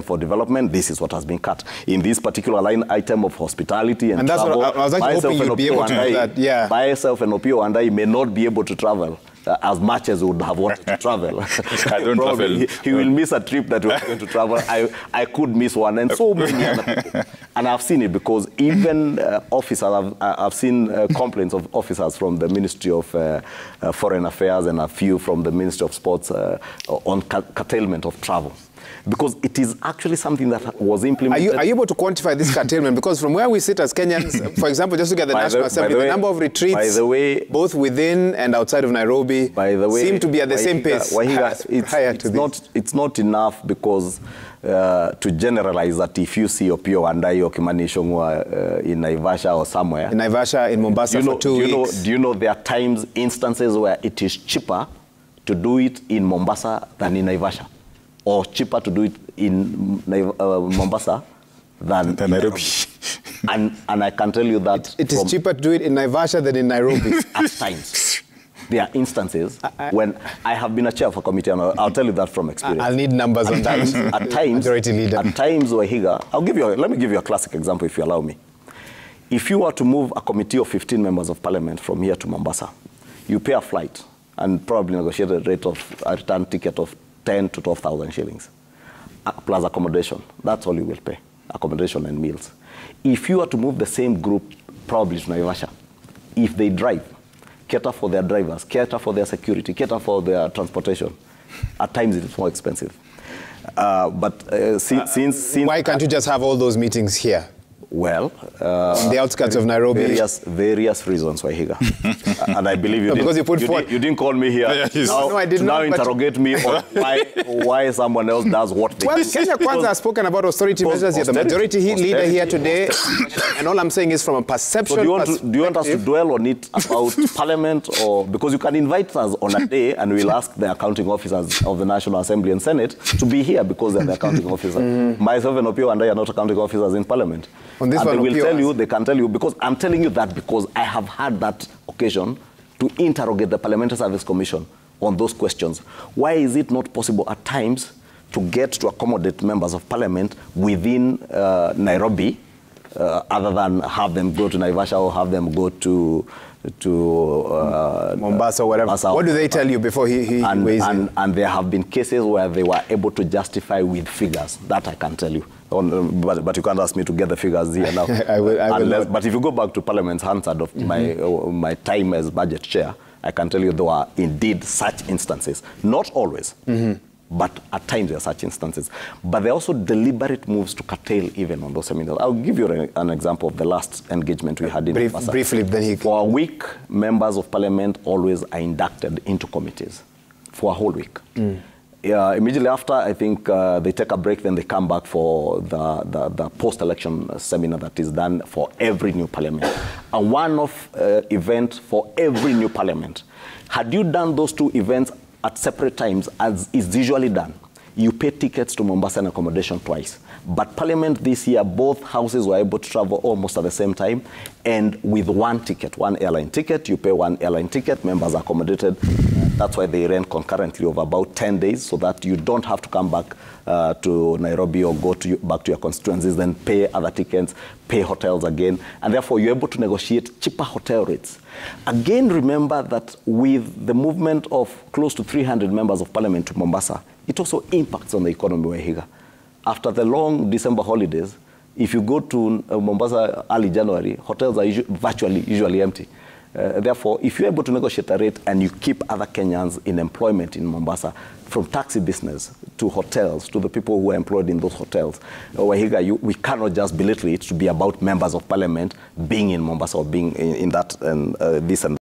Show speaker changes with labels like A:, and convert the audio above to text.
A: for development, this is what has been cut. In this particular line item of hospitality and
B: that's
A: travel,
B: what I was actually hoping you'd be able to do that. Yeah.
A: Myself and Opio and I may not be able to travel as much as we would have wanted to travel.
C: I don't travel.
A: He will miss a trip that we're going to travel. I could miss one, and so many other people. And I've seen it because even officers, I've seen complaints of officers from the Ministry of Foreign Affairs and a few from the Ministry of Sports on curtailment of travel. Because it is actually something that was implemented.
B: Are you able to quantify this curtailment? Because from where we sit as Kenyans, for example, just look at the National Assembly, the number of retreats, both within and outside of Nairobi, seem to be at the same pace.
A: It's not enough because to generalize that if you see Opio and Ichung'wah in Naivasha or somewhere.
B: In Naivasha, in Mombasa for 2 weeks.
A: Do you know there are times, instances where it is cheaper to do it in Mombasa than in Naivasha? Or cheaper to do it in Mombasa than Nairobi. And I can tell you that...
B: It is cheaper to do it in Naivasha than in Nairobi.
A: At times. There are instances when I have been a chair of a committee, and I'll tell you that from experience.
B: I'll need numbers on that.
A: At times, Wahiga, let me give you a classic example if you allow me. If you were to move a committee of 15 members of parliament from here to Mombasa, you pay a flight and probably negotiate a rate of a return ticket of 10 to 12,000 shillings, plus accommodation. That's all you will pay, accommodation and meals. If you are to move the same group, probably to Naivasha, if they drive, cater for their drivers, cater for their security, cater for their transportation, at times it is more expensive. Since
B: why can't you just have all those meetings here?
A: Well,
B: on the outskirts of Nairobi.
A: Various reasons, Wahiga. And I believe you
B: because
A: you didn't call me here
B: no, I did not,
A: now interrogate me on why someone else does what they do.
B: Well, Kenya Kwanza has spoken about austerity measures. You're the majority leader here today. And all I'm saying is from a perception perspective.
A: Do you want us to dwell on it about Parliament? Or because you can invite us on a day and we'll ask the accounting officers of the National Assembly and Senate to be here because they're the accounting officers. Myself and Opio and I are not accounting officers in Parliament.
B: On this
A: and
B: one,
A: they will tell you, they can tell you, because I'm telling you that because I have had that occasion to interrogate the Parliamentary Service Commission on those questions. Why is it not possible at times to get to accommodate members of Parliament within Nairobi, other than have them go to Naivasha or have them go to
B: Mombasa or whatever? Mombasa. What do they tell you before he weighs in?
A: And there have been cases where they were able to justify with figures. That I can tell you. But you can't ask me to get the figures here now.
B: I will
A: but if you go back to Parliament's Hansard of my time as budget chair, I can tell you there are indeed such instances. Not always, but at times there are such instances. But there are also deliberate moves to curtail even on those seminars. I'll give you an example of the last engagement we had in Mombasa.
B: Briefly, then
A: For a week, members of Parliament always are inducted into committees for a whole week. Immediately after, I think they take a break, then they come back for the post-election seminar that is done for every new parliament. A one-off event for every new parliament. Had you done those two events at separate times, as is usually done, you pay tickets to Mombasa and accommodation twice. But Parliament this year, both houses were able to travel almost at the same time, and with one ticket, one airline ticket, you pay one airline ticket, members are accommodated. That's why they ran concurrently over about 10 days, so that you don't have to come back to Nairobi or go back to your constituencies, then pay other tickets, pay hotels again, and therefore you're able to negotiate cheaper hotel rates. Again, remember that with the movement of close to 300 members of Parliament to Mombasa, it also impacts on the economy, Wahiga. After the long December holidays, if you go to Mombasa early January, hotels are usually empty. Therefore, if you're able to negotiate a rate and you keep other Kenyans in employment in Mombasa, from taxi business to hotels, to the people who are employed in those hotels, Wahiga, we cannot just belittle it to be about members of Parliament being in Mombasa or being in that and this and